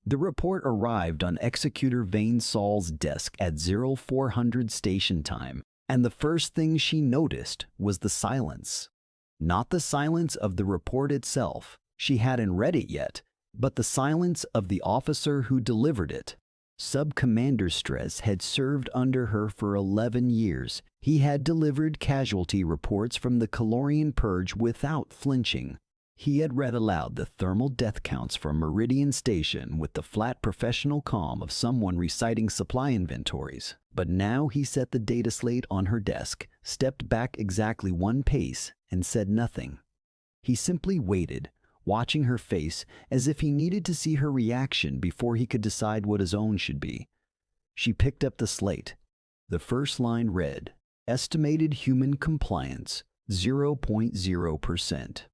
The report arrived on Executor Vane Saul's desk at 0400 station time, and the first thing she noticed was the silence. Not the silence of the report itself, she hadn't read it yet, but the silence of the officer who delivered it. Sub-Commander Stress had served under her for 11 years. He had delivered casualty reports from the Calorian Purge without flinching. He had read aloud the thermal death counts from Meridian Station with the flat professional calm of someone reciting supply inventories. But now he set the data slate on her desk, stepped back exactly one pace, and said nothing. He simply waited, watching her face as if he needed to see her reaction before he could decide what his own should be. She picked up the slate. The first line read, "Estimated human compliance, 0.0%.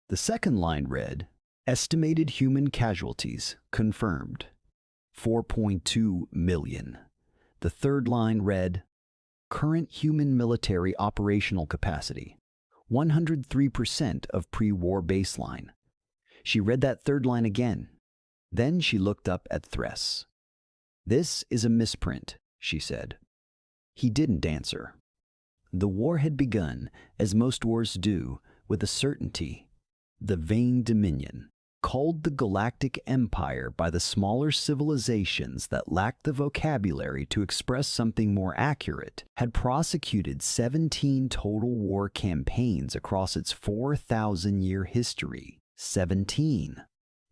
The second line read, "Estimated human casualties, confirmed, 4.2 million. The third line read, "Current human military operational capacity, 103% of pre-war baseline." She read that third line again. Then she looked up at Thress. "This is a misprint," she said. He didn't answer. The war had begun, as most wars do, with a certainty. The Vane Dominion, called the Galactic Empire by the smaller civilizations that lacked the vocabulary to express something more accurate, had prosecuted 17 total war campaigns across its 4,000-year history. 17.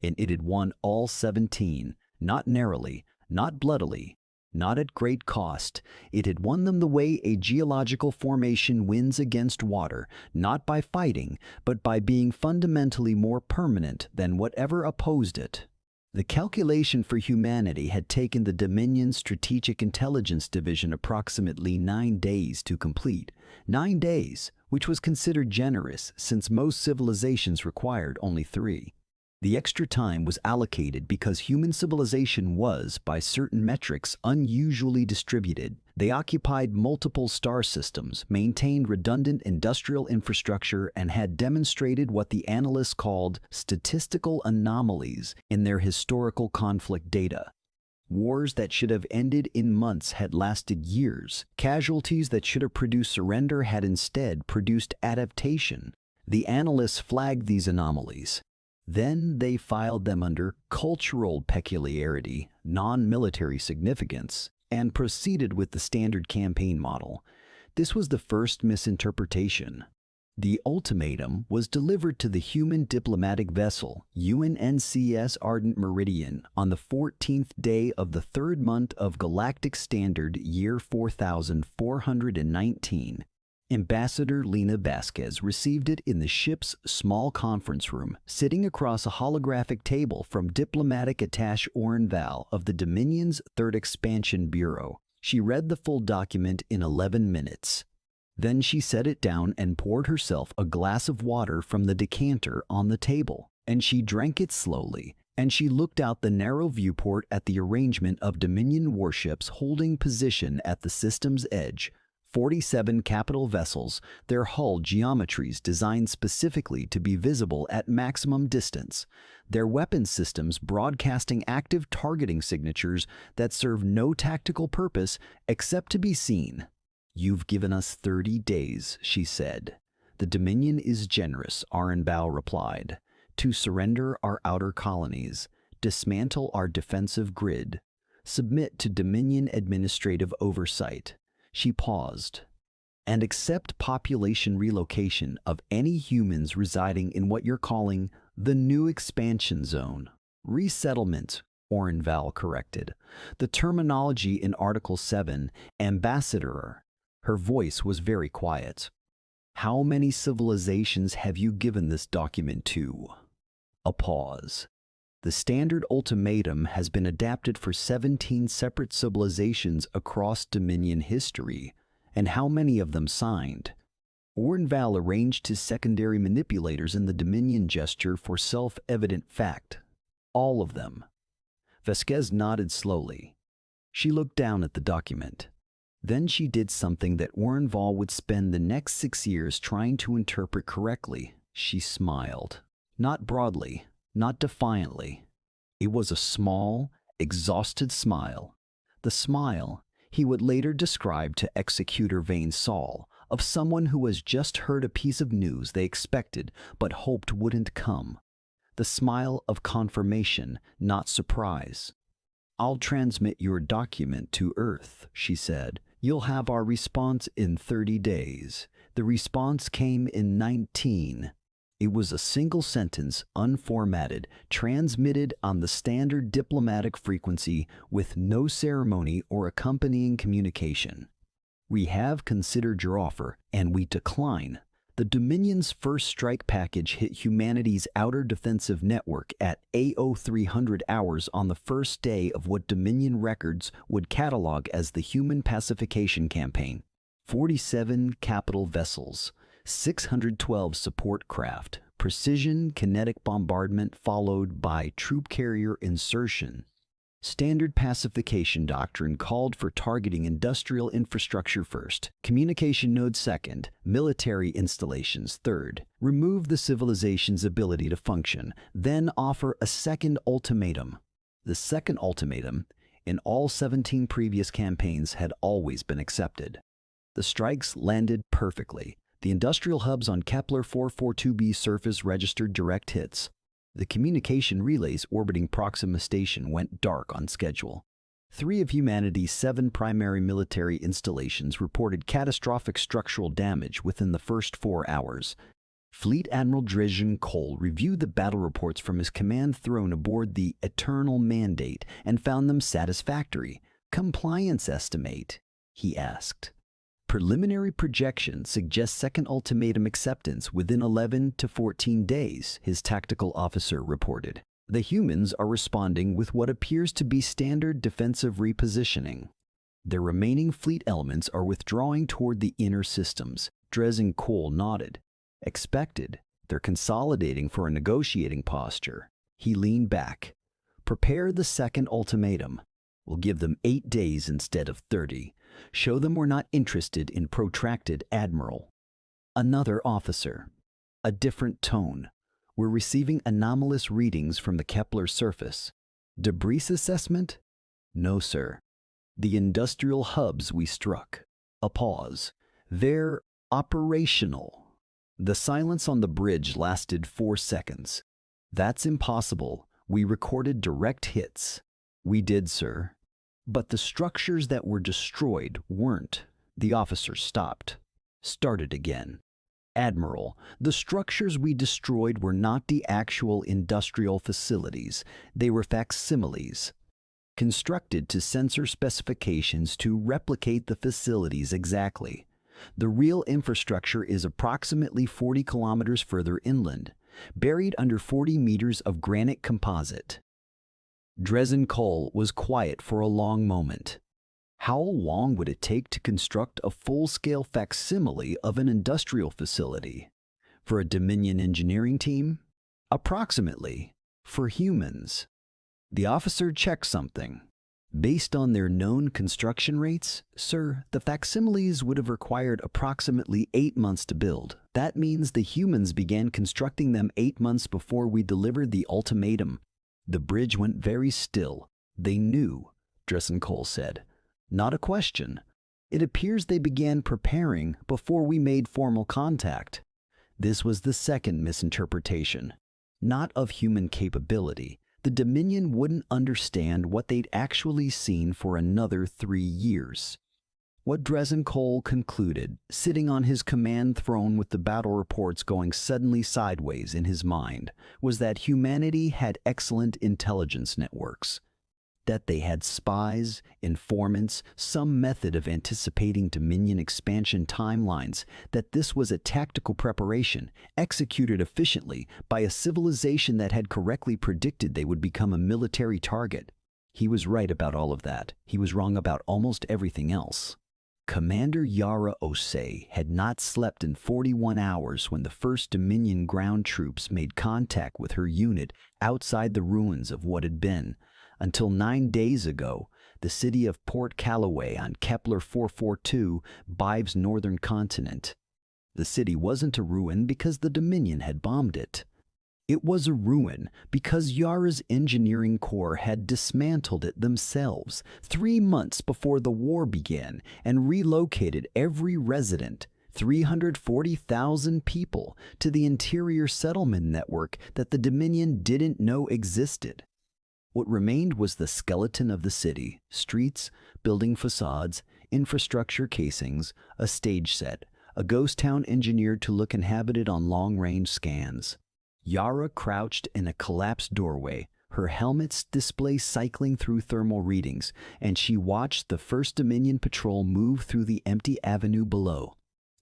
And it had won all 17, not narrowly, not bloodily, not at great cost. It had won them the way a geological formation wins against water, not by fighting, but by being fundamentally more permanent than whatever opposed it. The calculation for humanity had taken the Dominion's Strategic Intelligence Division approximately 9 days to complete. 9 days, which was considered generous since most civilizations required only 3. The extra time was allocated because human civilization was, by certain metrics, unusually distributed. They occupied multiple star systems, maintained redundant industrial infrastructure, and had demonstrated what the analysts called statistical anomalies in their historical conflict data. Wars that should have ended in months had lasted years. Casualties that should have produced surrender had instead produced adaptation. The analysts flagged these anomalies. Then they filed them under cultural peculiarity, non-military significance, and proceeded with the standard campaign model. This was the first misinterpretation. The ultimatum was delivered to the human diplomatic vessel UNNCS Ardent Meridian on the 14th day of the 3rd month of Galactic Standard Year 4419. Ambassador Lena Vasquez received it in the ship's small conference room, sitting across a holographic table from Diplomatic Attaché Oren Val of the Dominion's 3rd Expansion Bureau. She read the full document in 11 minutes. Then she set it down and poured herself a glass of water from the decanter on the table, and she drank it slowly, and she looked out the narrow viewport at the arrangement of Dominion warships holding position at the system's edge. 47 capital vessels, their hull geometries designed specifically to be visible at maximum distance, their weapon systems broadcasting active targeting signatures that serve no tactical purpose except to be seen. "You've given us 30 days, she said. "The Dominion is generous," Arenbao replied, "to surrender our outer colonies, dismantle our defensive grid, submit to Dominion administrative oversight." She paused. "And accept population relocation of any humans residing in what you're calling the new expansion zone." "Resettlement," Orenval corrected. "The terminology in Article 7, ambassador." Her voice was very quiet. "How many civilizations have you given this document to?" A pause. "The standard ultimatum has been adapted for 17 separate civilizations across Dominion history, and how many of them signed?" Orenval arranged his secondary manipulators in the Dominion gesture for self-evident fact. "All of them." Vasquez nodded slowly. She looked down at the document. Then she did something that Orenval would spend the next 6 years trying to interpret correctly. She smiled. Not broadly. Not defiantly, It was a small, exhausted smile. The smile he would later describe to executor Vane Saul of someone who has just heard a piece of news they expected but hoped wouldn't come. The smile of confirmation, not surprise. "I'll transmit your document to Earth," she said. "You'll have our response in 30 days. The response came in 19. It was a single sentence, unformatted, transmitted on the standard diplomatic frequency with no ceremony or accompanying communication. "We have considered your offer, and we decline. The Dominion's first strike package hit humanity's outer defensive network at AO 300 hours on the first day of what Dominion records would catalog as the Human Pacification Campaign. 47 capital vessels, 612 support craft, precision kinetic bombardment followed by troop carrier insertion. Standard pacification doctrine called for targeting industrial infrastructure first, communication nodes second, military installations third. Remove the civilization's ability to function, then offer a second ultimatum. The second ultimatum, in all 17 previous campaigns, had always been accepted. The strikes landed perfectly. The industrial hubs on Kepler 442b surface registered direct hits. The communication relays orbiting Proxima Station went dark on schedule. 3 of humanity's 7 primary military installations reported catastrophic structural damage within the first 4 hours. Fleet Admiral Dresden Cole reviewed the battle reports from his command throne aboard the Eternal Mandate and found them satisfactory. "Compliance estimate?" he asked. "Preliminary projections suggest second ultimatum acceptance within 11 to 14 days, his tactical officer reported. "The humans are responding with what appears to be standard defensive repositioning. Their remaining fleet elements are withdrawing toward the inner systems." Dresden Cole nodded. "Expected. They're consolidating for a negotiating posture." He leaned back. "Prepare the second ultimatum. We'll give them 8 days instead of 30. Show them we're not interested in protracted, Admiral." Another officer. A different tone. "We're receiving anomalous readings from the Kepler surface." "Debris assessment?" "No, sir. The industrial hubs we struck." A pause. "They're operational." The silence on the bridge lasted 4 seconds. "That's impossible. We recorded direct hits." "We did, sir. But the structures that were destroyed weren't." The officer stopped. Started again. "Admiral, the structures we destroyed were not the actual industrial facilities. They were facsimiles, constructed to sensor specifications to replicate the facilities exactly. The real infrastructure is approximately 40 kilometers further inland, buried under 40 meters of granite composite." Dresden Cole was quiet for a long moment. How long would it take to construct a full-scale facsimile of an industrial facility? For a Dominion engineering team? Approximately. For humans. The officer checked something. "Based on their known construction rates, sir, the facsimiles would have required approximately 8 months to build. That means the humans began constructing them 8 months before we delivered the ultimatum." The bridge went very still. "They knew," Dresden Cole said. "Not a question. It appears they began preparing before we made formal contact." This was the second misinterpretation. Not of human capability. The Dominion wouldn't understand what they'd actually seen for another 3 years. What Dresden Cole concluded, sitting on his command throne with the battle reports going suddenly sideways in his mind, was that humanity had excellent intelligence networks. That they had spies, informants, some method of anticipating Dominion expansion timelines, that this was a tactical preparation, executed efficiently by a civilization that had correctly predicted they would become a military target. He was right about all of that. He was wrong about almost everything else. Commander Yara Osei had not slept in 41 hours when the first Dominion ground troops made contact with her unit outside the ruins of what had been, until 9 days ago, the city of Port Callaway on Kepler 442, Bive's northern continent. The city wasn't a ruin because the Dominion had bombed it. It was a ruin because Yara's engineering corps had dismantled it themselves 3 months before the war began and relocated every resident, 340,000 people, to the interior settlement network that the Dominion didn't know existed. What remained was the skeleton of the city: streets, building facades, infrastructure casings, a stage set, a ghost town engineered to look inhabited on long-range scans. Yara crouched in a collapsed doorway, her helmet's display cycling through thermal readings, and she watched the first Dominion patrol move through the empty avenue below.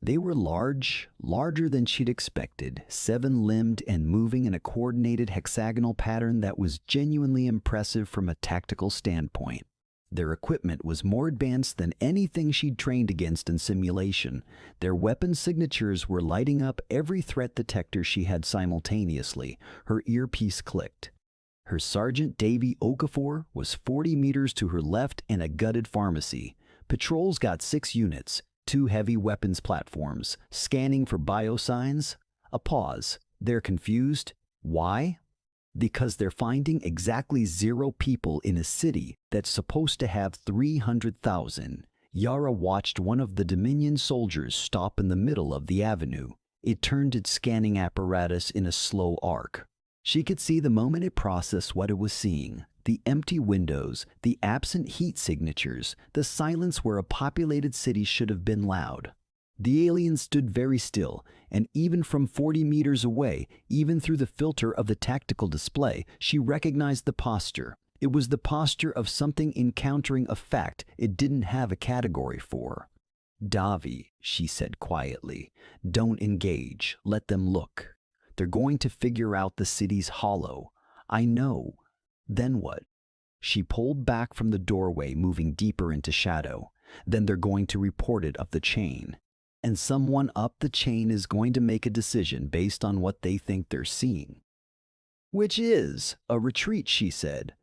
They were larger than she'd expected, 7-limbed and moving in a coordinated hexagonal pattern that was genuinely impressive from a tactical standpoint. Their equipment was more advanced than anything she'd trained against in simulation. Their weapon signatures were lighting up every threat detector she had simultaneously. Her earpiece clicked. Her Sergeant Davy Okafor was 40 meters to her left in a gutted pharmacy. Patrols got 6 units, 2 heavy weapons platforms, scanning for biosigns. A pause. They're confused. Why? Because they're finding exactly 0 people in a city that's supposed to have 300,000. Yara watched one of the Dominion soldiers stop in the middle of the avenue. It turned its scanning apparatus in a slow arc. She could see the moment it processed what it was seeing: the empty windows, the absent heat signatures, the silence where a populated city should have been loud. The alien stood very still, and even from 40 meters away, even through the filter of the tactical display, she recognized the posture. It was the posture of something encountering a fact it didn't have a category for. "Davi," she said quietly, "don't engage. Let them look. They're going to figure out the city's hollow. I know. Then what?" She pulled back from the doorway, moving deeper into shadow. "Then they're going to report it up the chain. And someone up the chain is going to make a decision based on what they think they're seeing." "Which is a retreat," she said.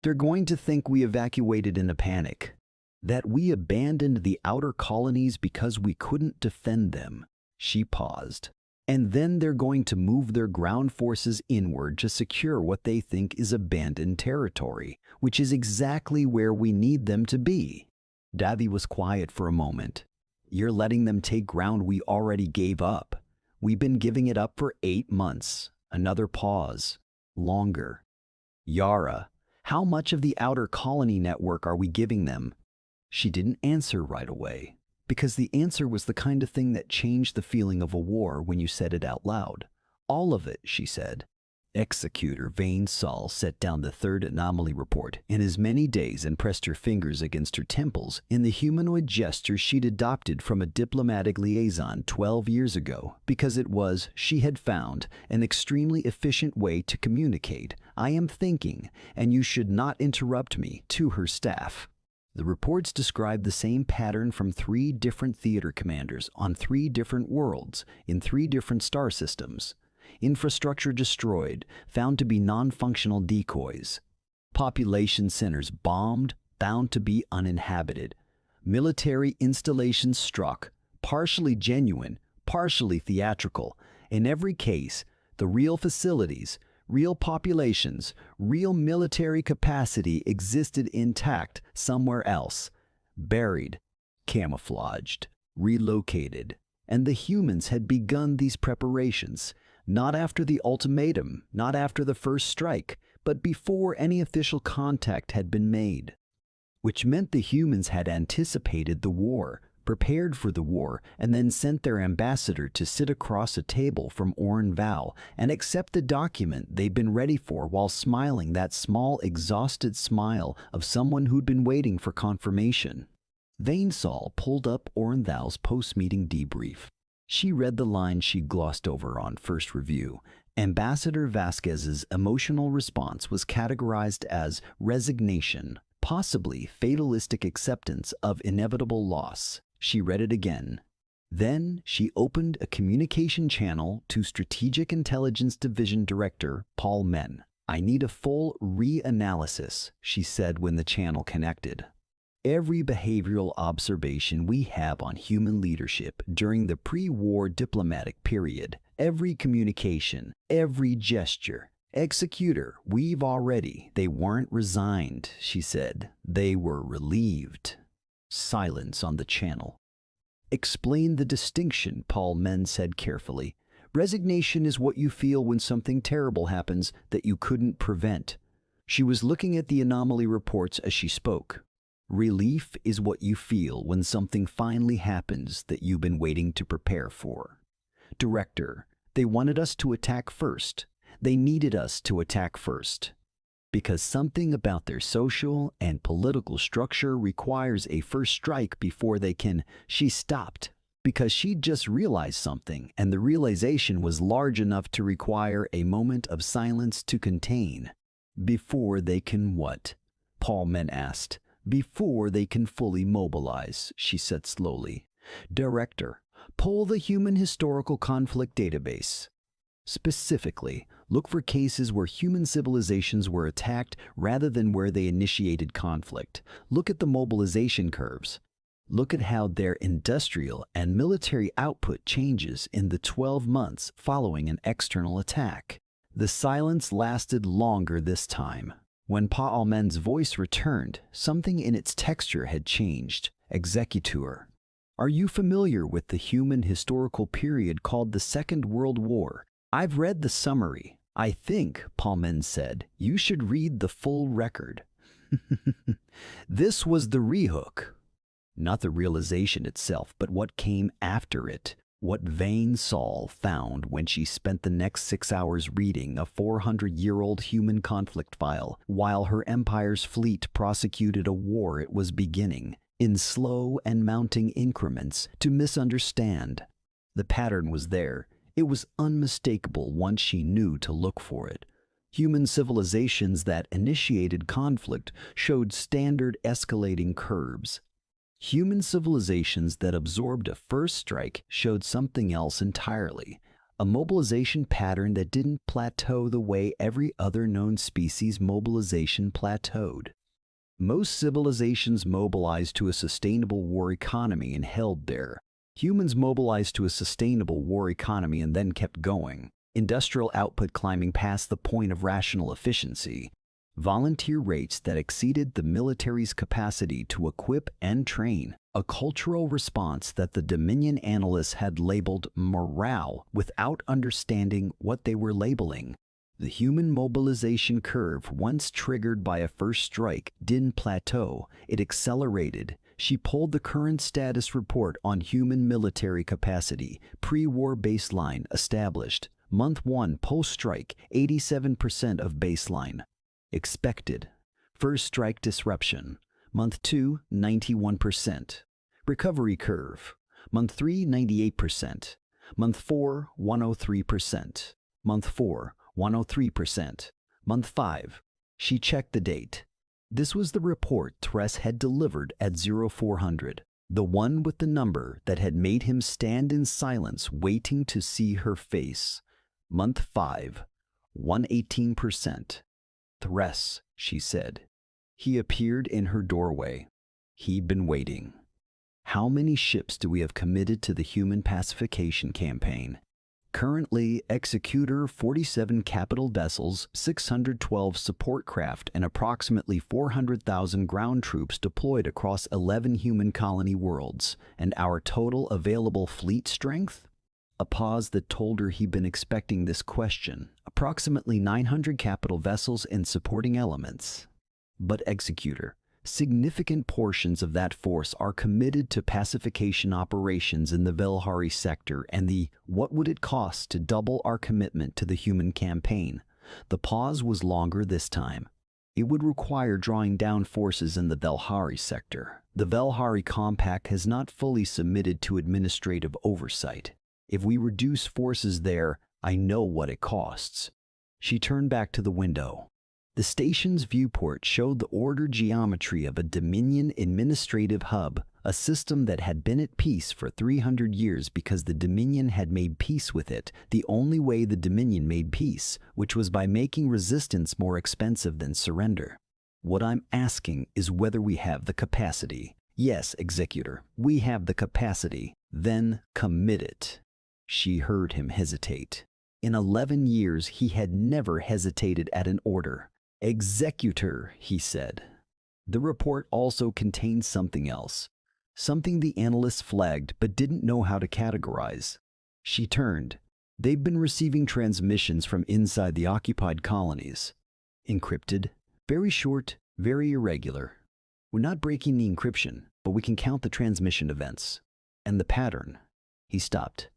"They're going to think we evacuated in a panic, that we abandoned the outer colonies because we couldn't defend them." She paused. "And then they're going to move their ground forces inward to secure what they think is abandoned territory, which is exactly where we need them to be." Davi was quiet for a moment. "You're letting them take ground we already gave up. We've been giving it up for 8 months. Another pause. Longer. Yara, how much of the outer colony network are we giving them?" She didn't answer right away, because the answer was the kind of thing that changed the feeling of a war when you said it out loud. "All of it," she said. Executor Vane Saul set down the 3rd anomaly report in as many days and pressed her fingers against her temples in the humanoid gesture she'd adopted from a diplomatic liaison 12 years ago, because it was, she had found, an extremely efficient way to communicate. "I am thinking, and you should not interrupt me," to her staff. The reports described the same pattern from 3 different theater commanders on 3 different worlds in 3 different star systems. Infrastructure destroyed, found to be non-functional decoys. Population centers bombed, found to be uninhabited. Military installations struck, partially genuine, partially theatrical. In every case, the real facilities, real populations, real military capacity existed intact somewhere else, buried, camouflaged, relocated. And the humans had begun these preparations, not after the ultimatum, not after the first strike, but before any official contact had been made. Which meant the humans had anticipated the war, prepared for the war, and then sent their ambassador to sit across a table from Orin Val and accept the document they'd been ready for while smiling that small, exhausted smile of someone who'd been waiting for confirmation. Vane Saul pulled up Orin Val's post-meeting debrief. She read the lines she glossed over on first review. Ambassador Vasquez's emotional response was categorized as resignation, possibly fatalistic acceptance of inevitable loss. She read it again. Then she opened a communication channel to Strategic Intelligence Division Director Paul Men. "I need a full reanalysis," she said when the channel connected. Every behavioral observation we have on human leadership during the pre-war diplomatic period, every communication, every gesture, executor, they weren't resigned, she said. They were relieved. Silence on the channel. Explain the distinction, Paul Men said carefully. Resignation is what you feel when something terrible happens that you couldn't prevent. She was looking at the anomaly reports as she spoke. Relief is what you feel when something finally happens that you've been waiting to prepare for. Director, they wanted us to attack first. They needed us to attack first. Because something about their social and political structure requires a first strike before they can. She stopped because she'd just realized something, and the realization was large enough to require a moment of silence to contain. Before they can what? Paul Men asked. Before they can fully mobilize, she said slowly. Director, pull the Human Historical Conflict database. Specifically, look for cases where human civilizations were attacked rather than where they initiated conflict. Look at the mobilization curves. Look at how their industrial and military output changes in the 12 months following an external attack. The silence lasted longer this time. When Paul Men's voice returned, something in its texture had changed. Executor. Are you familiar with the human historical period called the Second World War? I've read the summary. I think, Paul Men said, you should read the full record. This was the rehook. Not the realization itself, but what came after it. What vain Saul found when she spent the next 6 hours reading a 400-year-old human conflict file while her empire's fleet prosecuted a war it was beginning, in slow and mounting increments, to misunderstand. The pattern was there. It was unmistakable once she knew to look for it. Human civilizations that initiated conflict showed standard escalating curves. Human civilizations that absorbed a first strike showed something else entirely, a mobilization pattern that didn't plateau the way every other known species' mobilization plateaued. Most civilizations mobilized to a sustainable war economy and held there. Humans mobilized to a sustainable war economy and then kept going, industrial output climbing past the point of rational efficiency. Volunteer rates that exceeded the military's capacity to equip and train, a cultural response that the Dominion analysts had labeled morale without understanding what they were labeling. The human mobilization curve, once triggered by a first strike, didn't plateau, it accelerated. She pulled the current status report on human military capacity, pre-war baseline established. Month 1 post-strike, 87% of baseline. Expected. First strike disruption. Month 2, 91%. Recovery curve. Month 3, 98%. Month 4, 103%. Month 4, 103%. Month 5. She checked the date. This was the report Tress had delivered at 0400. The one with the number that had made him stand in silence waiting to see her face. Month 5, 118%. Tress, she said. He appeared in her doorway. He'd been waiting. How many ships do we have committed to the human pacification campaign? Currently, Executor 47 capital vessels, 612 support craft, and approximately 400,000 ground troops deployed across 11 human colony worlds. And our total available fleet strength? A pause that told her he'd been expecting this question. Approximately 900 capital vessels and supporting elements. But Executor, significant portions of that force are committed to pacification operations in the Velhari sector and the what would it cost to double our commitment to the human campaign. The pause was longer this time. It would require drawing down forces in the Velhari sector. The Velhari Compact has not fully submitted to administrative oversight. If we reduce forces there, I know what it costs. She turned back to the window. The station's viewport showed the ordered geometry of a Dominion administrative hub, a system that had been at peace for 300 years because the Dominion had made peace with it, the only way the Dominion made peace, which was by making resistance more expensive than surrender. What I'm asking is whether we have the capacity. Yes, Executor, we have the capacity. Then commit it. She heard him hesitate. In 11 years, he had never hesitated at an order. Executor, he said. The report also contained something else. Something the analysts flagged but didn't know how to categorize. She turned. They've been receiving transmissions from inside the occupied colonies. Encrypted, very short, very irregular. We're not breaking the encryption, but we can count the transmission events. And the pattern. He stopped.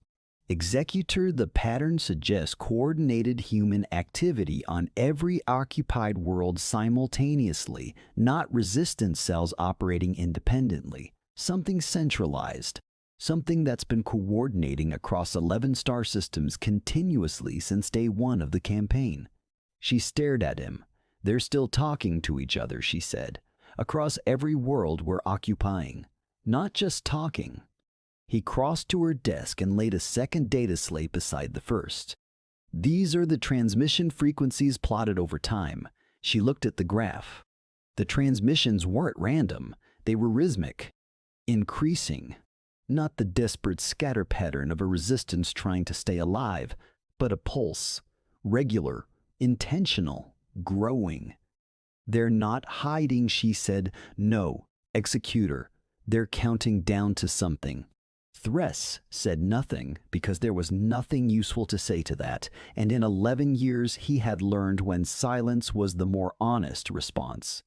Executor, the pattern suggests coordinated human activity on every occupied world simultaneously, not resistance cells operating independently. Something centralized. Something that's been coordinating across 11 star systems continuously since day one of the campaign. She stared at him. They're still talking to each other, she said. Across every world we're occupying. Not just talking. He crossed to her desk and laid a second data slate beside the first. These are the transmission frequencies plotted over time. She looked at the graph. The transmissions weren't random. They were rhythmic. Increasing. Not the desperate scatter pattern of a resistance trying to stay alive, but a pulse. Regular. Intentional. Growing. They're not hiding, she said. No, Executor. They're counting down to something. Thress said nothing because there was nothing useful to say to that, and in 11 years he had learned when silence was the more honest response.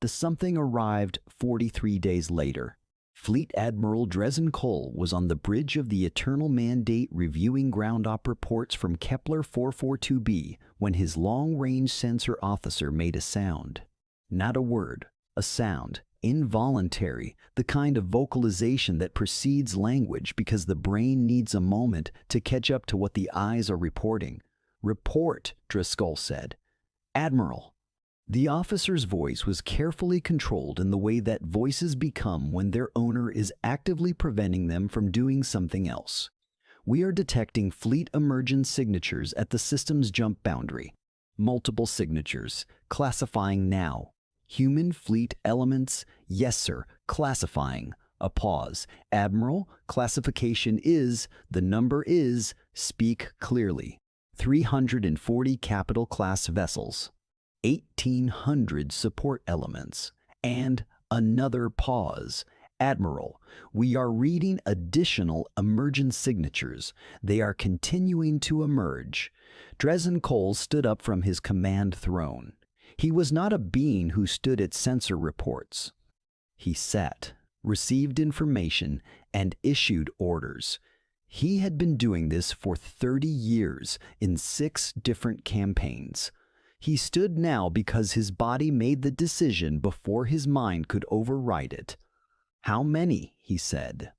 The something arrived 43 days later. Fleet Admiral Dresden Cole was on the bridge of the Eternal Mandate reviewing ground op reports from Kepler 442b when his long-range sensor officer made a sound. Not a word, a sound, involuntary, the kind of vocalization that precedes language because the brain needs a moment to catch up to what the eyes are reporting. Report, Driscoll said. Admiral. The officer's voice was carefully controlled in the way that voices become when their owner is actively preventing them from doing something else. We are detecting fleet emergence signatures at the system's jump boundary. Multiple signatures. Classifying now. Human fleet elements? Yes, sir. Classifying. A pause. Admiral, classification is, the number is, speak clearly. 340 capital class vessels. 1,800 support elements. And another pause. Admiral, we are reading additional emergence signatures. They are continuing to emerge. Dresden Cole stood up from his command throne. He was not a being who stood at sensor reports. He sat, received information, and issued orders. He had been doing this for 30 years in 6 different campaigns. He stood now because his body made the decision before his mind could override it. How many? He said.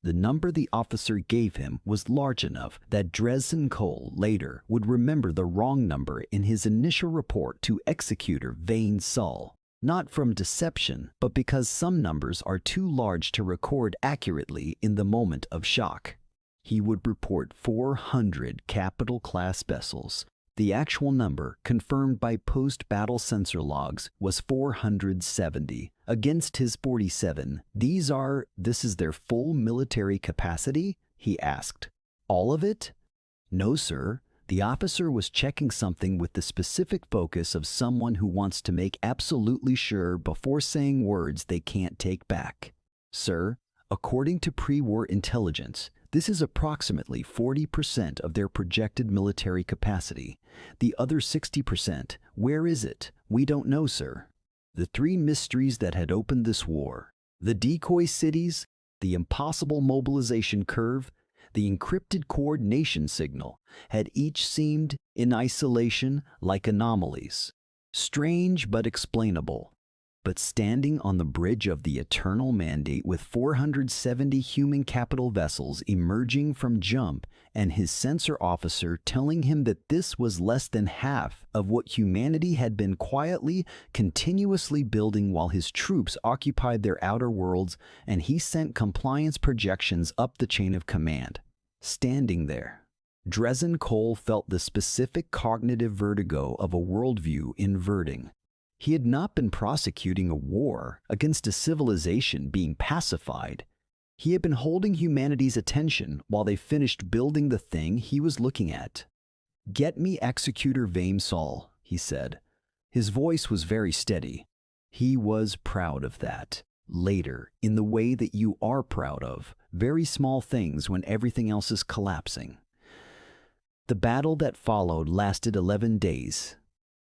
The number the officer gave him was large enough that Dresden Cole later would remember the wrong number in his initial report to Executor Vane Sull. Not from deception, but because some numbers are too large to record accurately in the moment of shock. He would report 400 capital class vessels. The actual number, confirmed by post-battle sensor logs, was 470. Against his 47, this is their full military capacity? He asked. All of it? No, sir. The officer was checking something with the specific focus of someone who wants to make absolutely sure before saying words they can't take back. Sir, according to pre-war intelligence, this is approximately 40% of their projected military capacity. The other 60%, where is it? We don't know, sir. The 3 mysteries that had opened this war, the decoy cities, the impossible mobilization curve, the encrypted coordination signal, had each seemed, in isolation, like anomalies. Strange but explainable. But standing on the bridge of the Eternal Mandate with 470 human capital vessels emerging from jump and his sensor officer telling him that this was less than half of what humanity had been quietly, continuously building while his troops occupied their outer worlds and he sent compliance projections up the chain of command. Standing there, Dresden Cole felt the specific cognitive vertigo of a worldview inverting. He had not been prosecuting a war against a civilization being pacified. He had been holding humanity's attention while they finished building the thing he was looking at. "Get me Executor Vaimsol," he said. His voice was very steady. He was proud of that. Later, in the way that you are proud of, very small things when everything else is collapsing. The battle that followed lasted 11 days.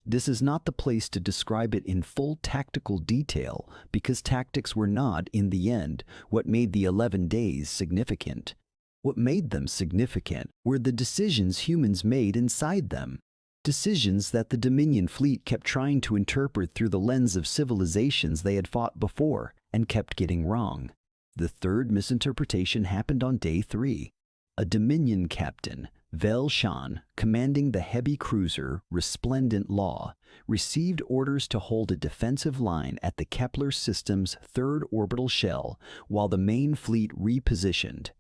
This is not the place to describe it in full tactical detail because tactics were not, in the end, what made the 11 days significant. What made them significant were the decisions humans made inside them. Decisions that the Dominion fleet kept trying to interpret through the lens of civilizations they had fought before and kept getting wrong. The third misinterpretation happened on day 3. A Dominion captain, Vel Shan, commanding the heavy cruiser Resplendent Law, received orders to hold a defensive line at the Kepler system's third orbital shell while the main fleet repositioned.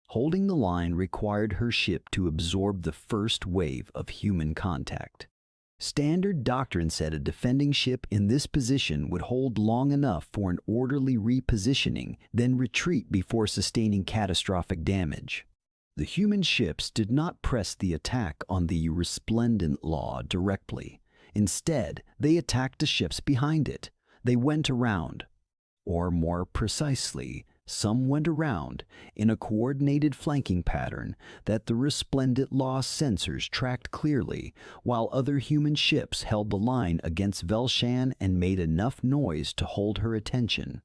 Holding the line required her ship to absorb the first wave of human contact. Standard doctrine said a defending ship in this position would hold long enough for an orderly repositioning, then retreat before sustaining catastrophic damage. The human ships did not press the attack on the Resplendent Law directly. Instead, they attacked the ships behind it. They went around, or more precisely, some went around in a coordinated flanking pattern that the Resplendent Law sensors tracked clearly, while other human ships held the line against Velshan and made enough noise to hold her attention.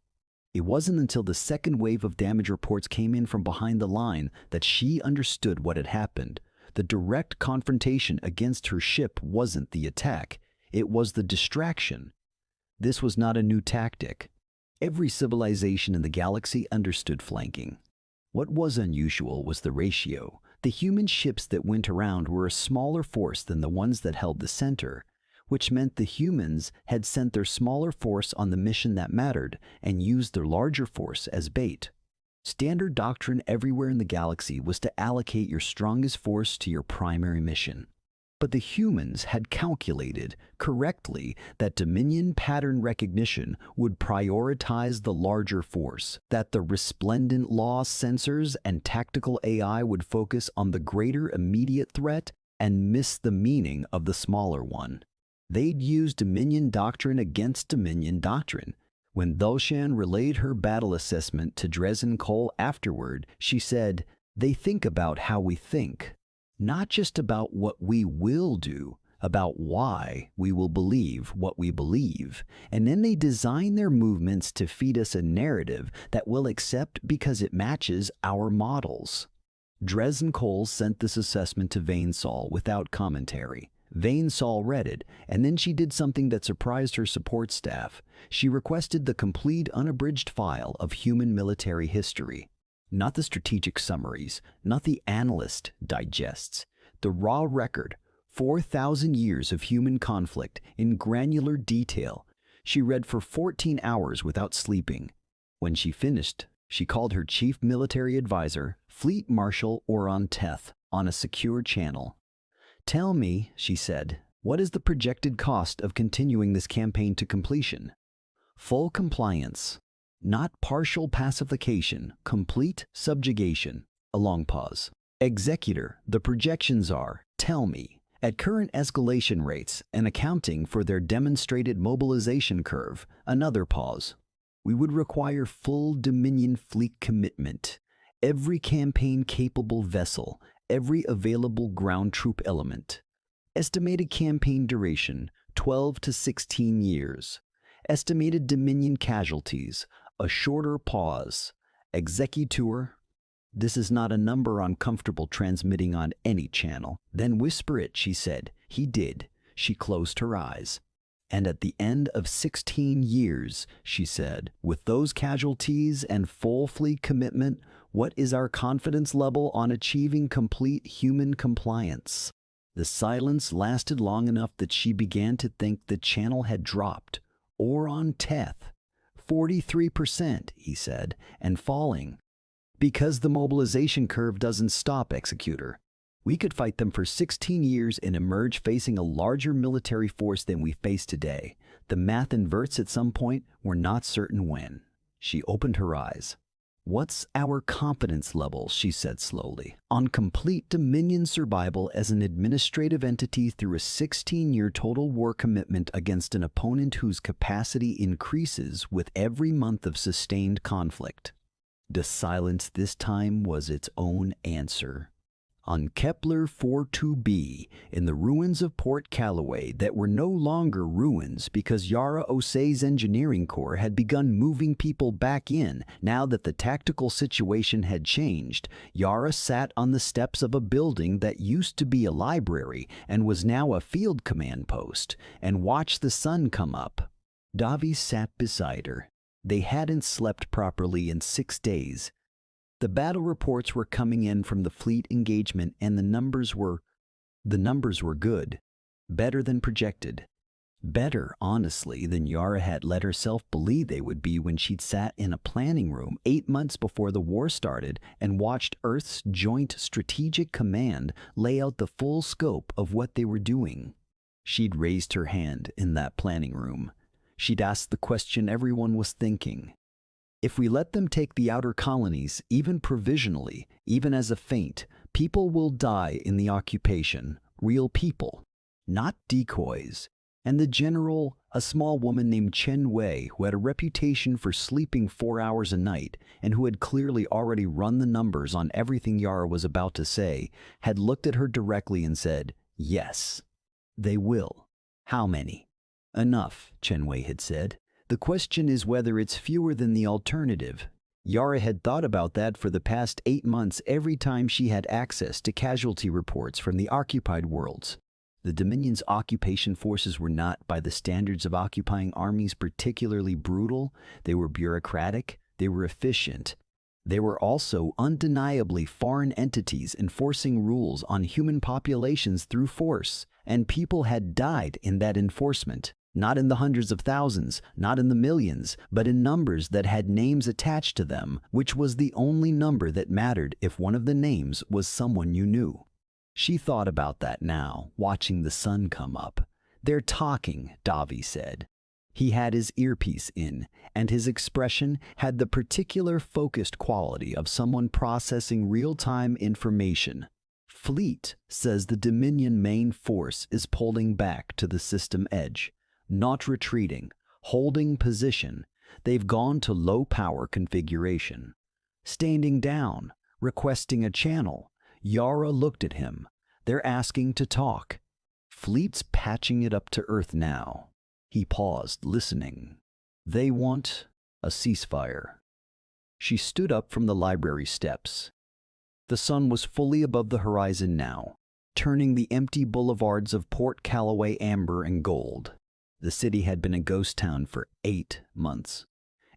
It wasn't until the second wave of damage reports came in from behind the line that she understood what had happened. The direct confrontation against her ship wasn't the attack, it was the distraction. This was not a new tactic. Every civilization in the galaxy understood flanking. What was unusual was the ratio. The human ships that went around were a smaller force than the ones that held the center, which meant the humans had sent their smaller force on the mission that mattered and used their larger force as bait. Standard doctrine everywhere in the galaxy was to allocate your strongest force to your primary mission. But the humans had calculated correctly that Dominion pattern recognition would prioritize the larger force, that the Resplendent Law sensors and tactical AI would focus on the greater immediate threat and miss the meaning of the smaller one. They'd use Dominion doctrine against Dominion doctrine. When Velshan relayed her battle assessment to Dresden Cole afterward, she said, "They think about how we think. Not just about what we will do, about why we will believe what we believe, and then they design their movements to feed us a narrative that we'll accept because it matches our models." Dresden Cole sent this assessment to Vaimsol without commentary. Vaimsol read it, and then she did something that surprised her support staff. She requested the complete unabridged file of human military history. Not the strategic summaries, not the analyst digests. The raw record, 4,000 years of human conflict in granular detail. She read for 14 hours without sleeping. When she finished, she called her chief military advisor, Fleet Marshal Oron Teth, on a secure channel. "Tell me," she said, "what is the projected cost of continuing this campaign to completion?" "Full compliance. Not partial pacification, complete subjugation." A long pause. "Executor, the projections are, tell me, at current escalation rates and accounting for their demonstrated mobilization curve." Another pause. "We would require full Dominion fleet commitment. Every campaign-capable vessel, every available ground troop element. Estimated campaign duration, 12 to 16 years. Estimated Dominion casualties." A shorter pause. "Executor." "This is not a number I'm comfortable transmitting on any channel." "Then whisper it," she said. He did. She closed her eyes. "And at the end of 16 years, she said, "with those casualties and full fleet commitment, what is our confidence level on achieving complete human compliance?" The silence lasted long enough that she began to think the channel had dropped. Oron Teth. 43%, he said, and falling. "Because the mobilization curve doesn't stop, Executor. We could fight them for 16 years and emerge facing a larger military force than we face today. The math inverts at some point, we're not certain when. She opened her eyes. What's our competence level, she said slowly, on complete Dominion survival as an administrative entity through a 16-year total war commitment against an opponent whose capacity increases with every month of sustained conflict? The silence this time was its own answer. On Kepler 42b, in the ruins of Port Callaway that were no longer ruins because Yara Osei's engineering corps had begun moving people back in now that the tactical situation had changed, Yara sat on the steps of a building that used to be a library and was now a field command post, and watched the sun come up. Davi sat beside her. They hadn't slept properly in 6 days. The battle reports were coming in from the fleet engagement, and the numbers were good, better than projected. Better, honestly, than Yara had let herself believe they would be when she'd sat in a planning room 8 months before the war started and watched Earth's Joint Strategic Command lay out the full scope of what they were doing. She'd raised her hand in that planning room. She'd asked the question everyone was thinking. If we let them take the outer colonies, even provisionally, even as a feint, people will die in the occupation, real people, not decoys. And the general, a small woman named Chen Wei, who had a reputation for sleeping 4 hours a night and who had clearly already run the numbers on everything Yara was about to say, had looked at her directly and said, "Yes, they will." "How many?" "Enough," Chen Wei had said. "The question is whether it's fewer than the alternative." Yara had thought about that for the past 8 months every time she had access to casualty reports from the occupied worlds. The Dominion's occupation forces were not, by the standards of occupying armies, particularly brutal. They were bureaucratic. They were efficient. They were also undeniably foreign entities enforcing rules on human populations through force, and people had died in that enforcement. Not in the hundreds of thousands, not in the millions, but in numbers that had names attached to them, which was the only number that mattered if one of the names was someone you knew. She thought about that now, watching the sun come up. "They're talking," Davi said. He had his earpiece in, and his expression had the particular focused quality of someone processing real-time information. "Fleet says the Dominion main force is pulling back to the system edge. Not retreating, holding position. They've gone to low power configuration. Standing down, requesting a channel." Yara looked at him. "They're asking to talk. Fleet's patching it up to Earth now." He paused, listening. "They want a ceasefire." She stood up from the library steps. The sun was fully above the horizon now, turning the empty boulevards of Port Callaway amber and gold. The city had been a ghost town for 8 months.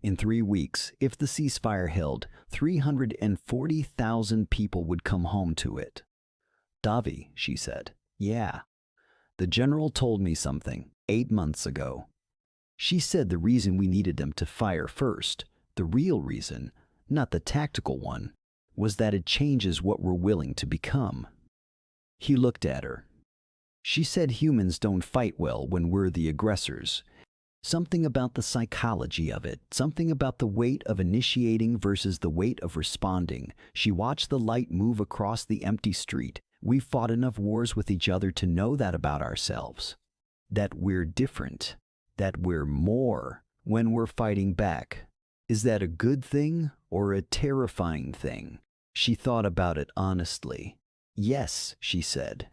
In 3 weeks, if the ceasefire held, 340,000 people would come home to it. "Davi," she said. "Yeah. The general told me something 8 months ago. She said the reason we needed them to fire first, the real reason, not the tactical one, was that it changes what we're willing to become." He looked at her. "She said humans don't fight well when we're the aggressors. Something about the psychology of it, something about the weight of initiating versus the weight of responding." She watched the light move across the empty street. "We've fought enough wars with each other to know that about ourselves. That we're different. That we're more when we're fighting back. Is that a good thing or a terrifying thing?" She thought about it honestly. "Yes," she said.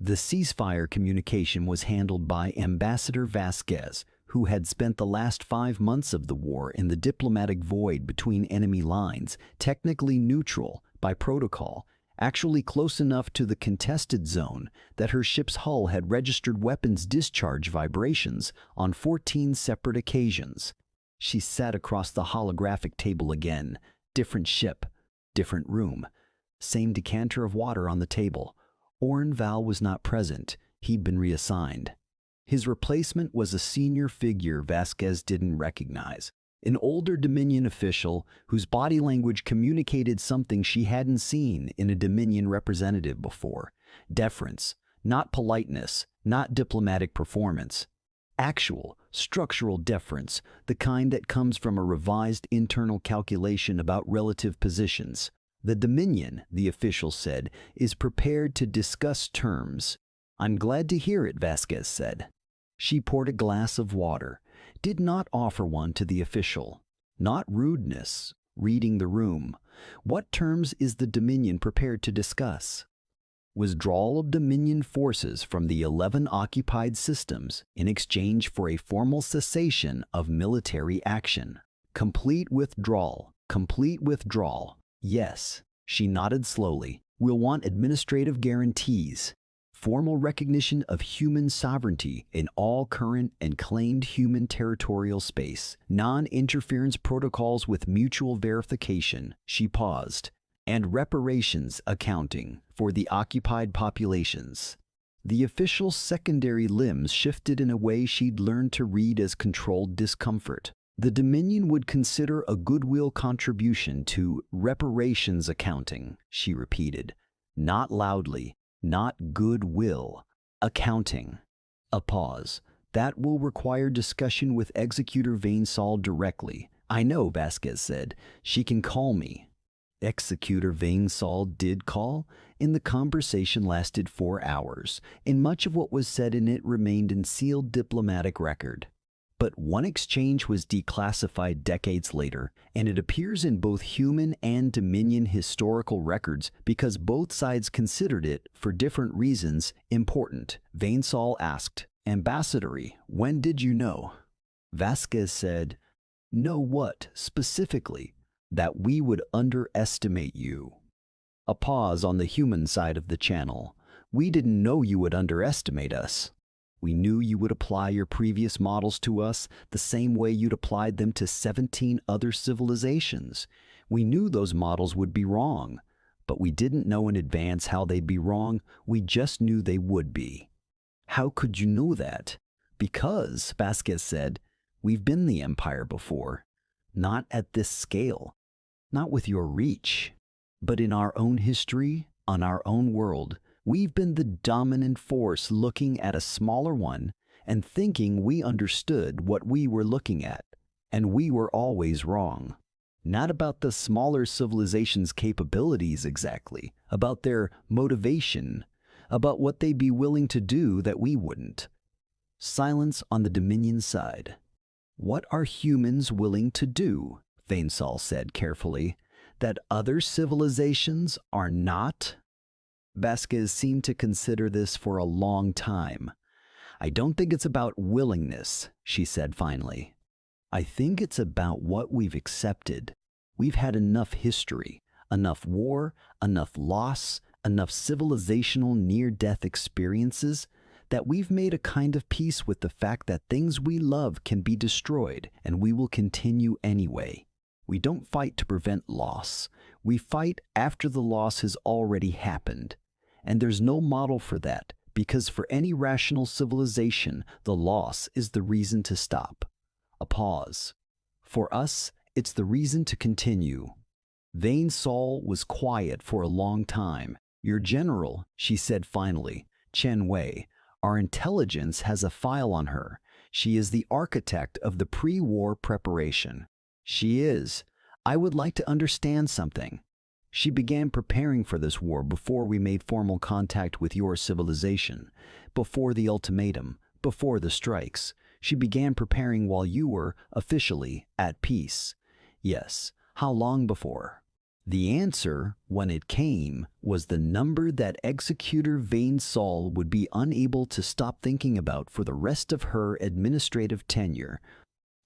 The ceasefire communication was handled by Ambassador Vasquez, who had spent the last 5 months of the war in the diplomatic void between enemy lines, technically neutral by protocol, actually close enough to the contested zone that her ship's hull had registered weapons discharge vibrations on 14 separate occasions. She sat across the holographic table again. Different ship, different room, same decanter of water on the table. Orrin Val was not present. He'd been reassigned. His replacement was a senior figure Vasquez didn't recognize, an older Dominion official whose body language communicated something she hadn't seen in a Dominion representative before. Deference, not politeness, not diplomatic performance. Actual, structural deference, the kind that comes from a revised internal calculation about relative positions. The Dominion, the official said, is prepared to discuss terms. I'm glad to hear it, Vasquez said. She poured a glass of water, did not offer one to the official. Not rudeness, reading the room. What terms is the Dominion prepared to discuss? Withdrawal of Dominion forces from the 11 occupied systems in exchange for a formal cessation of military action. Complete withdrawal. Complete withdrawal. Yes, she nodded slowly. We'll want administrative guarantees. Formal recognition of human sovereignty in all current and claimed human territorial space. Non-interference protocols with mutual verification. She paused. And reparations accounting for the occupied populations. The official's secondary limbs shifted in a way she'd learned to read as controlled discomfort. The Dominion would consider a goodwill contribution to reparations accounting, she repeated. Not loudly, not goodwill, accounting. A pause. That will require discussion with Executor Vainsall directly. I know, Vasquez said. She can call me. Executor Vainsall did call, and the conversation lasted 4 hours, and much of what was said in it remained in sealed diplomatic record. But one exchange was declassified decades later, and it appears in both human and Dominion historical records because both sides considered it, for different reasons, important. Vainsall asked, "Ambassador, when did you know?" Vasquez said, "Know what, specifically?" "That we would underestimate you." A pause on the human side of the channel. "We didn't know you would underestimate us. We knew you would apply your previous models to us the same way you'd applied them to 17 other civilizations. We knew those models would be wrong, but we didn't know in advance how they'd be wrong. We just knew they would be." "How could you know that?" "Because," Vasquez said, "we've been the Empire before. Not at this scale. Not with your reach. But in our own history, on our own world, we've been the dominant force looking at a smaller one and thinking we understood what we were looking at. And we were always wrong. Not about the smaller civilization's capabilities exactly, about their motivation, about what they'd be willing to do that we wouldn't." Silence on the Dominion side. "What are humans willing to do?" Vainsall said carefully. "That other civilizations are not?" Vasquez seemed to consider this for a long time. "I don't think it's about willingness," she said finally. "I think it's about what we've accepted. We've had enough history, enough war, enough loss, enough civilizational near-death experiences that we've made a kind of peace with the fact that things we love can be destroyed and we will continue anyway. We don't fight to prevent loss. We fight after the loss has already happened. And there's no model for that, because for any rational civilization, the loss is the reason to stop." A pause. "For us, it's the reason to continue." Vainsall was quiet for a long time. "Your general," she said finally, "Chen Wei, our intelligence has a file on her. She is the architect of the pre-war preparation." "She is. I would like to understand something." "She began preparing for this war before we made formal contact with your civilization, before the ultimatum, before the strikes. She began preparing while you were, officially, at peace." "Yes. How long before?" The answer, when it came, was the number that Executor Vainsall would be unable to stop thinking about for the rest of her administrative tenure.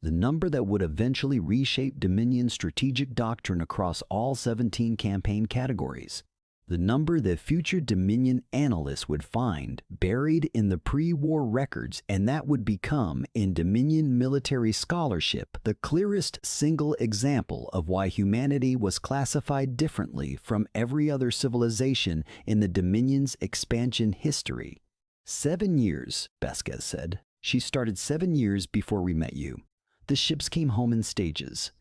The number that would eventually reshape Dominion's strategic doctrine across all 17 campaign categories. The number that future Dominion analysts would find buried in the pre-war records, and that would become, in Dominion military scholarship, the clearest single example of why humanity was classified differently from every other civilization in the Dominion's expansion history. 7 years, Vasquez said. "She started 7 years before we met you. The ships came home in stages.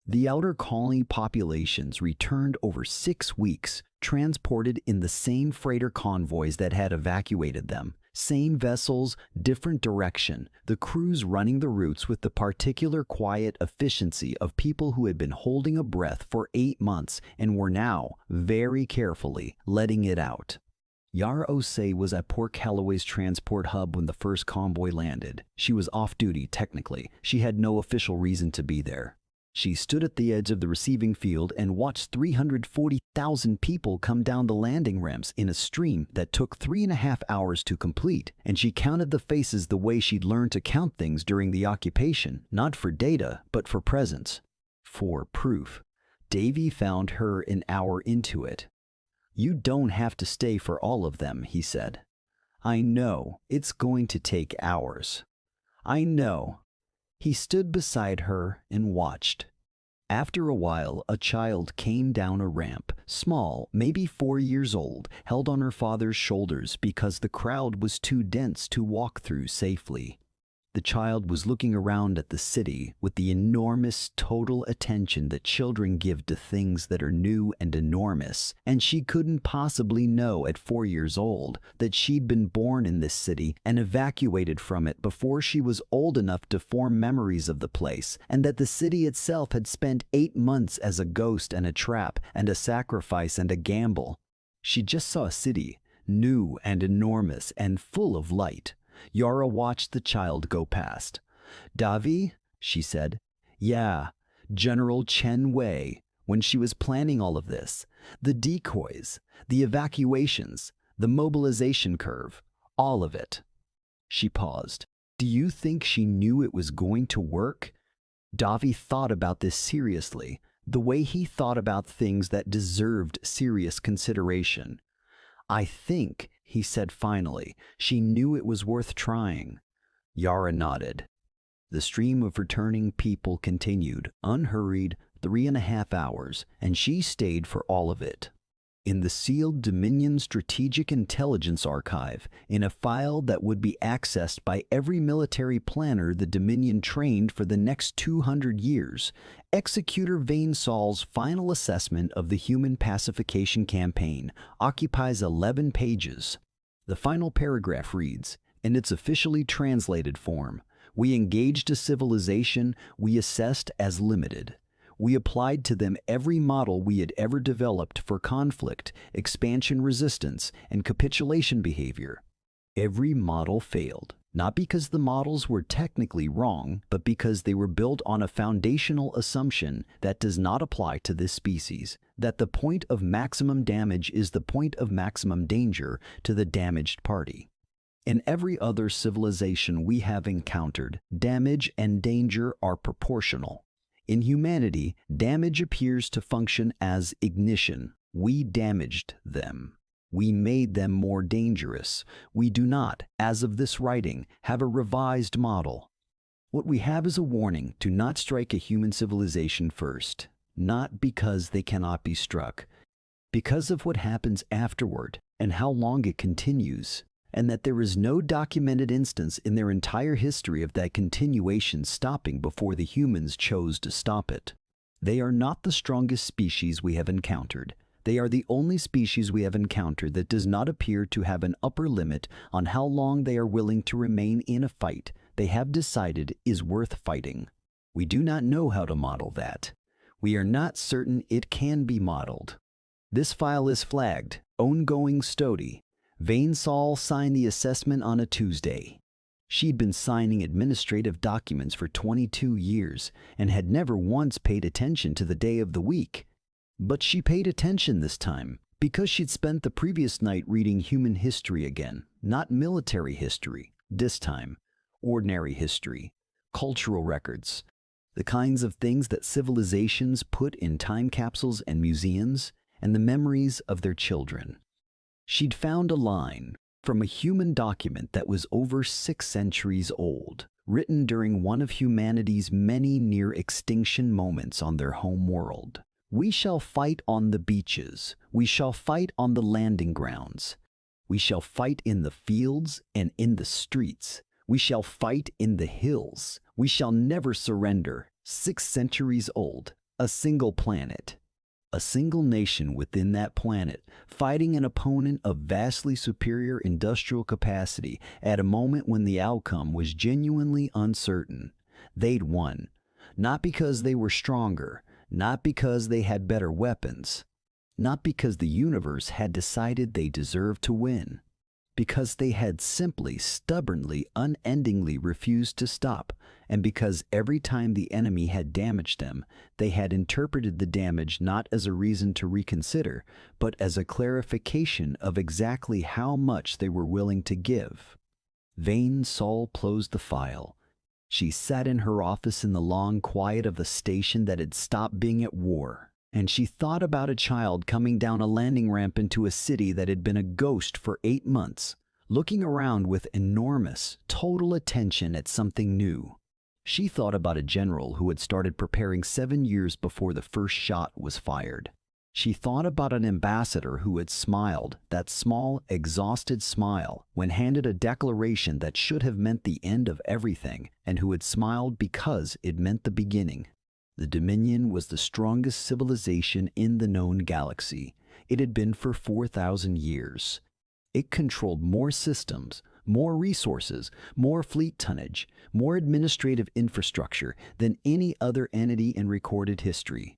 The outer colony populations returned over 6 weeks, transported in the same freighter convoys that had evacuated them. Same vessels, different direction, the crews running the routes with the particular quiet efficiency of people who had been holding a breath for 8 months and were now, very carefully, letting it out. Yara Osei was at Port Callaway's transport hub when the first convoy landed. She was off-duty, technically. She had no official reason to be there. She stood at the edge of the receiving field and watched 340,000 people come down the landing ramps in a stream that took 3.5 hours to complete, and she counted the faces the way she'd learned to count things during the occupation, not for data, but for presence. For proof. Davy found her an hour into it. "You don't have to stay for all of them," he said. "I know, it's going to take hours. I know." He stood beside her and watched. After a while, a child came down a ramp, small, maybe 4 years old, held on her father's shoulders because the crowd was too dense to walk through safely. The child was looking around at the city with the enormous total attention that children give to things that are new and enormous, and she couldn't possibly know at 4 years old that she'd been born in this city and evacuated from it before she was old enough to form memories of the place, and that the city itself had spent 8 months as a ghost and a trap and a sacrifice and a gamble. She just saw a city, new and enormous and full of light. Yara watched the child go past. "Davi," she said. "Yeah, General Chen Wei, when she was planning all of this. The decoys, the evacuations, the mobilization curve, all of it." She paused. "Do you think she knew it was going to work?" Davi thought about this seriously, the way he thought about things that deserved serious consideration. "I think," he said finally, "she knew it was worth trying." Yara nodded. The stream of returning people continued, unhurried, 3.5 hours, and she stayed for all of it. In the sealed Dominion Strategic Intelligence Archive, in a file that would be accessed by every military planner the Dominion trained for the next 200 years, Executor Vane Saul's final assessment of the human pacification campaign occupies 11 pages. The final paragraph reads, in its officially translated form, "We engaged a civilization we assessed as limited. We applied to them every model we had ever developed for conflict, expansion resistance, and capitulation behavior. Every model failed, not because the models were technically wrong, but because they were built on a foundational assumption that does not apply to this species, that the point of maximum damage is the point of maximum danger to the damaged party. In every other civilization we have encountered, damage and danger are proportional. In humanity, damage appears to function as ignition. We damaged them. We made them more dangerous. We do not, as of this writing, have a revised model. What we have is a warning to not strike a human civilization first, not because they cannot be struck, because of what happens afterward and how long it continues, and that there is no documented instance in their entire history of that continuation stopping before the humans chose to stop it. They are not the strongest species we have encountered. They are the only species we have encountered that does not appear to have an upper limit on how long they are willing to remain in a fight they have decided is worth fighting. We do not know how to model that. We are not certain it can be modeled. This file is flagged, ongoing Stody. Vane Saul signed the assessment on a Tuesday. She'd been signing administrative documents for 22 years and had never once paid attention to the day of the week. But she paid attention this time because she'd spent the previous night reading human history again, not military history, this time, ordinary history, cultural records, the kinds of things that civilizations put in time capsules and museums, and the memories of their children. She'd found a line from a human document that was over 6 centuries old, written during one of humanity's many near-extinction moments on their home world. "We shall fight on the beaches. We shall fight on the landing grounds. We shall fight in the fields and in the streets. We shall fight in the hills. We shall never surrender." 6 centuries old, a single planet. A single nation within that planet, fighting an opponent of vastly superior industrial capacity at a moment when the outcome was genuinely uncertain. They'd won, not because they were stronger, not because they had better weapons, not because the universe had decided they deserved to win, because they had simply, stubbornly, unendingly refused to stop, and because every time the enemy had damaged them, they had interpreted the damage not as a reason to reconsider, but as a clarification of exactly how much they were willing to give. Vane Sol closed the file. She sat in her office in the long quiet of a station that had stopped being at war, and she thought about a child coming down a landing ramp into a city that had been a ghost for 8 months, looking around with enormous, total attention at something new. She thought about a general who had started preparing 7 years before the first shot was fired. She thought about an ambassador who had smiled, that small, exhausted smile, when handed a declaration that should have meant the end of everything, and who had smiled because it meant the beginning. The Dominion was the strongest civilization in the known galaxy. It had been for 4,000 years. It controlled more systems, more resources, more fleet tonnage, more administrative infrastructure than any other entity in recorded history.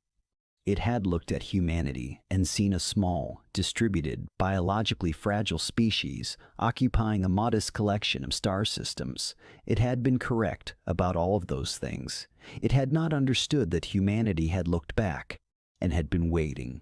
It had looked at humanity and seen a small, distributed, biologically fragile species occupying a modest collection of star systems. It had been correct about all of those things. It had not understood that humanity had looked back and had been waiting.